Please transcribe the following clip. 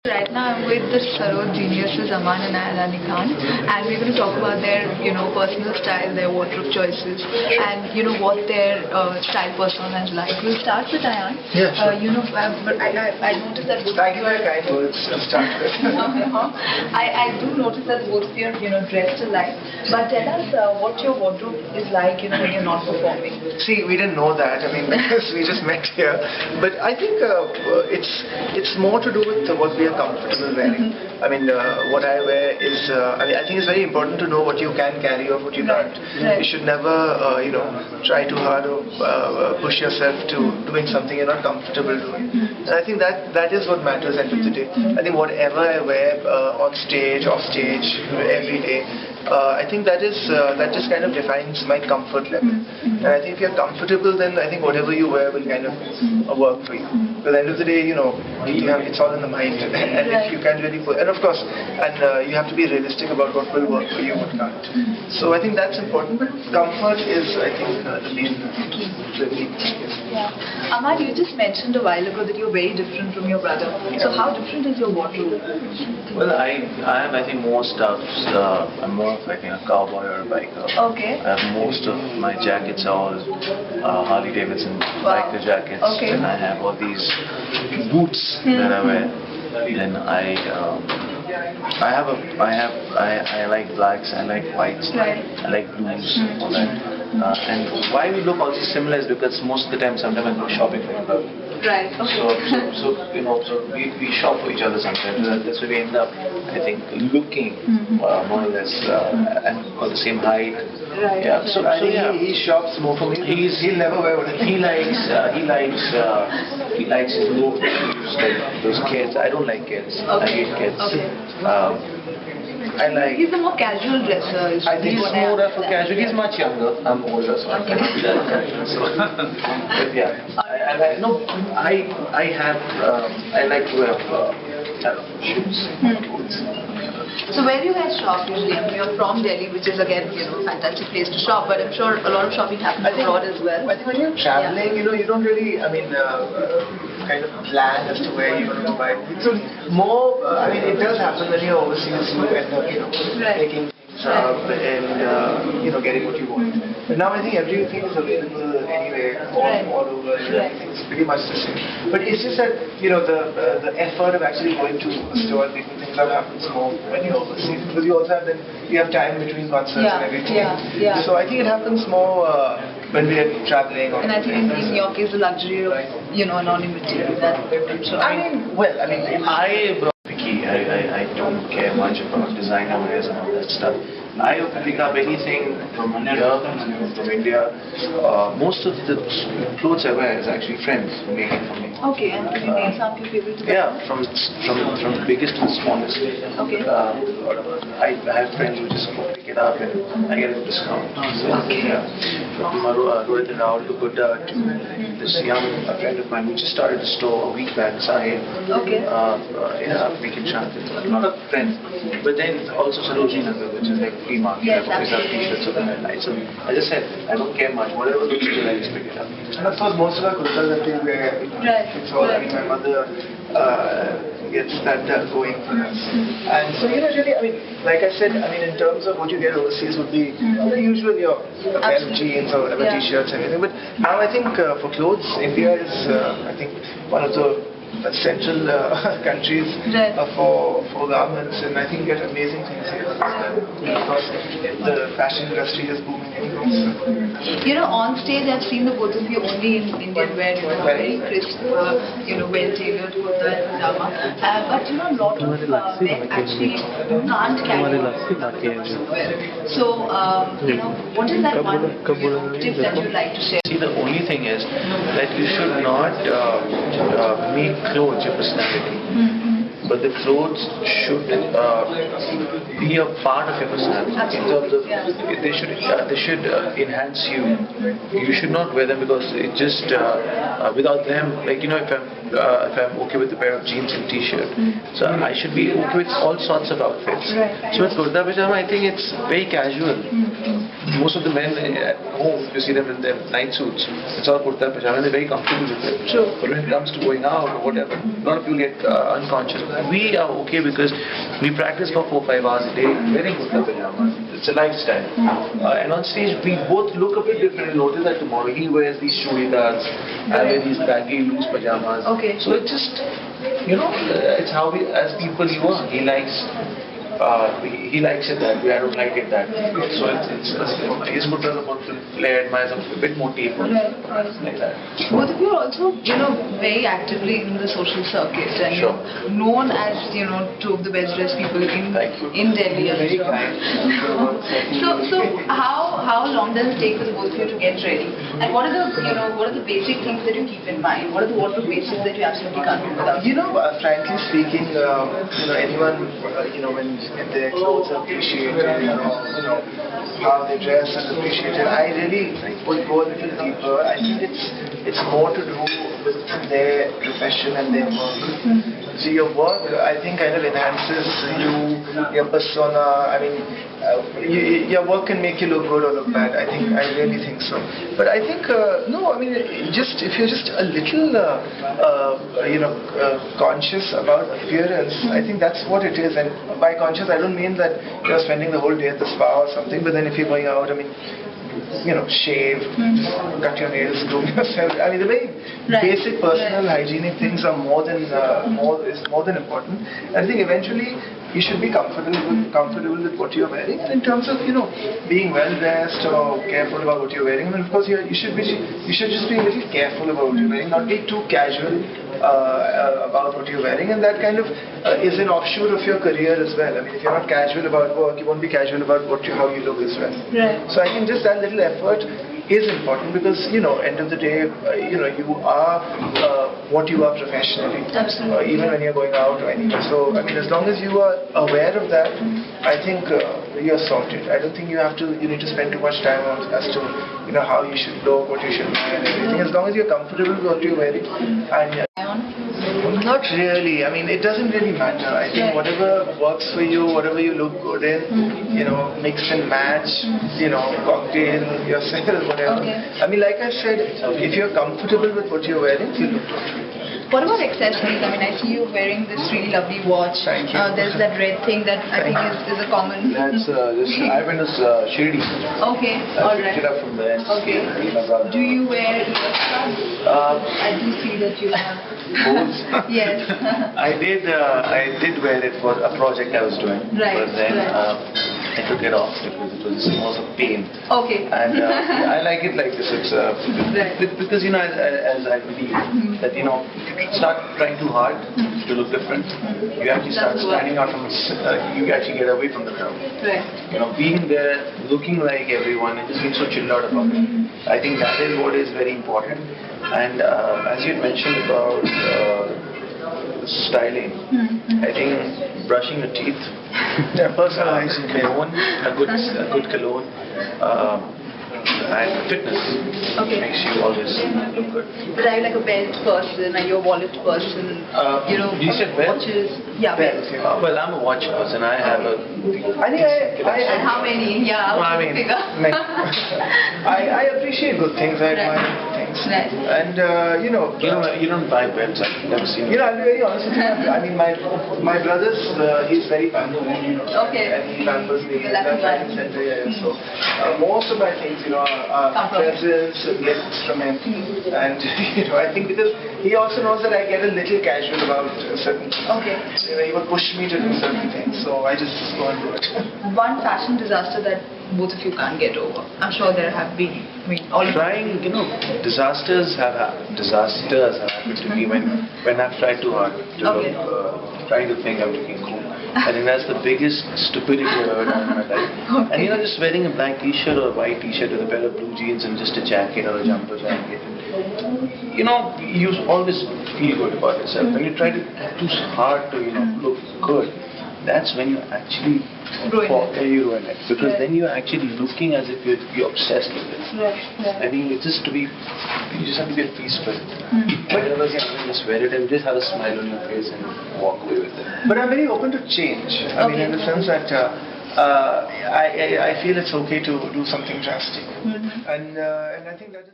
Right now I'm with the Sarod geniuses Aman and Ayan, and we're going to talk about their, personal style, their wardrobe choices, and what their style persona is like. We'll start with Ayan. Yeah, sure. But I noticed that both Thank of you you for your kind words to start with. I do notice that both of you are dressed alike. But tell us what your wardrobe is like, when you're not performing. See, we didn't know that. Because we just met here. But I think it's more to do with what we are comfortable wearing. What I wear is, I think it's very important to know what you can carry or what you can't. Right. You should never, try too hard or push yourself to doing something you're not comfortable doing. And I think that is what matters at the end of the day. I think whatever I wear on stage, off stage, every day, I think that just kind of defines my comfort level. And I think if you're comfortable, then I think whatever you wear will kind of work for you. But at the end of the day, it's all in the mind. And if you can't really and of course, you have to be realistic about what will work for you, what can't. So I think that's important. But comfort is, I think, the main key. Yeah. Aman, you just mentioned a while ago that you're very different from your brother. So how different is your wardrobe? Well, I have, I think, more stuff. I'm more of like a cowboy or a biker. Okay. I have most of my jackets are all Harley Davidson biker jackets. Okay. And I have all these boots that I wear. Then I like blacks, I like whites, Right. I like blues, all that. And why we look also similar is because most of the time, sometimes I go shopping for my brother. Right. Okay. So we shop for each other sometimes. That's where we end up, I think, looking more or less and for the same height. Right. Yeah. So yeah. He shops more for me. He'll never wear what He likes low shoes, like those kids. I don't like kids. I hate kids. Okay. I like. He's a more casual dresser. I think he's more of a casual. He's much younger. I'm older, so I cannot be that casual. So, but yeah, I like. No, I like to have shoes, boots. So where do you guys shop usually? You're from Delhi, which is again, fantastic place to shop, but I'm sure a lot of shopping happens abroad as well. I think when you're traveling, you don't really, kind of plan as to where you're going to buy. So more, it does happen when you're overseas, you end up, taking things up and, getting what you want. But now I think everything is available anywhere, all over, everything's pretty much the same. But it's just that, the effort of actually going to a store and picking things up happens more when you're overseas. Because you also have time between concerts and everything. Yeah. So I think it happens more when we are traveling. And I think in your case, the luxury of, anonymity. I'm sure. I don't care much about designer wears and all that stuff. I pick up anything from India. Most of the clothes I wear is actually friends who make it for me. Okay, and can you name some of your favorites? Yeah, from the biggest to the smallest. Okay. I have friends who just go pick it up and I get a discount. So, Okay. Yeah. From Rohit and Rahul to Buddha to this young friend of mine who just started a store a week back, Sahib. Okay. We can chant it. A lot of friends. But then also Sarojini Nagar, which is like free market. Yes, I always have t-shirts of that night. So I just said, I don't care much. Whatever looks good, I just pick it up. And of course, most of our kurtas that we wear, it's all, my mother gets that going for us. And so, really, like I said, in terms of what you get overseas would be the usual, a pair of jeans or whatever, t-shirts, everything. But now I think for clothes, India is, I think, one of the central countries for garments, and I think you get amazing things here. Of course, the fashion industry is booming anyway. So. On stage I've seen the both of you only in Indian wear, very crisp, well-tailored kurta and pajama. But a lot of men actually can't carry on. So, what is that one tip that you'd like to share? See, the only thing is that you should not make clothes your personality. But the clothes should be a part of your personality. In terms of, they should enhance you. You should not wear them because it just without them, like if I'm okay with a pair of jeans and t-shirt, so I should be okay with all sorts of outfits. So with kurta pajama, I think it's very casual. most of the men at home, you see them in their night suits, it's all kurta pajama, and they're very comfortable with it. True. But when it comes to going out or whatever, a lot of people get unconscious. We are okay because we practice for 4-5 hours a day wearing kurta pajama. It's a lifestyle. And on stage, we both look a bit different. You'll notice that tomorrow he wears these churidars, I wear these baggy loose pajamas. Okay. So it's just, it's how we, as people, you are. He likes it that way, I don't like it that way. So his kurtas are more flared, mine are a bit more tapered. Like that. Both of you are also, very actively in the social circuit and Sure. known as, two of the best dressed people in Delhi. I'm sure. So how long does it take for the both of you to get ready? And what are the basic things that you keep in mind? What are the wardrobe basics that you absolutely can't do without? Frankly speaking, anyone, when their clothes are appreciated, how they dress is appreciated. I really would go a little deeper. I think it's more to do with their profession and their work. So your work, I think, kind of enhances your persona. I mean, your work can make you look good or look bad. I really think so. But I think no. I mean, if you're just a little conscious about appearance, I think that's what it is. And by conscious, I don't mean that you're spending the whole day at the spa or something. But then if you're going out, I mean, shave, cut your nails, groom yourself. I mean, the very basic personal hygienic things are more than important. I think eventually you should be comfortable with what you're wearing. And in terms of being well dressed or careful about what you're wearing, and of course you should just be a little careful about what you're wearing, not be too casual about what you're wearing, and that kind of is an offshoot of your career as well. I mean, if you're not casual about work, you won't be casual about how you look as well. Right. So I think just that little effort is important because end of the day, you are what you are professionally. Absolutely. Even when you're going out or anything. So I mean, as long as you are aware of that, I think you're sorted. I don't think you need to spend too much time on as to how you should look, what you should wear, and everything. As long as you're comfortable with what you're wearing, and not really. I mean, it doesn't really matter. I think whatever works for you, whatever you look good in, mix and match, cocktail yourself, whatever. Okay. I mean, like I said, if you're comfortable with what you're wearing, you look good. What about accessories? I mean, I see you wearing this really lovely watch. Thank you. There's that red thing that I think is a common. That's I went to Shirdi. Okay, I picked it up from there. Okay. Do you wear earplugs? I do see that you have. Bose. Yes. I did wear it for a project I was doing. Right, But then right. I took it off because it was almost a pain. Okay. And I like it like this. It's because as I believe that start trying too hard to look different. You actually start standing out from. You actually get away from the crowd. Right. Being there, looking like everyone, and just being so chilled out about it. I think that is what is very important. And as you had mentioned about styling, I think brushing your teeth, personalizing cologne, a good cologne, and fitness makes you always look good. But are you like a belt person? Are you a wallet person? You said belt? Watches? Yeah, belt. Well, I'm a watch person. I have a. I think And how many? Yeah, I mean, figure. I appreciate good things. I admire good things. Right. And You don't buy belts. I've never seen it. I'll be very honest with you. I mean, my brother's he's very pampered. Okay. And he pampers me You're lucky left, right, and center. So most of my things, are presents and gifts from him. And I think because he also knows that I get a little casual about certain things. Okay. He would push me to do certain things, so I just go and do it. One fashion disaster that both of you can't get over. I'm sure there have been. I mean, all Trying, disasters have happened to me when I've tried too hard to Okay. look, trying to think I'm looking cool. I think that's the biggest stupidity I've ever done in my life. Okay. And just wearing a black t-shirt or a white t-shirt with a pair of blue jeans and just a jacket or a jumper jacket. You always feel good about yourself. When you try to too hard to look good, that's when you actually ruin it. Because then you're actually looking as if you're obsessed with it. Right. I think it's just you just have to be at peace with it. Otherwise you have to just wear it and just have a smile on your face and walk away with it. But I'm very open to change. I mean, in the sense that I feel it's okay to do something drastic. And I think that is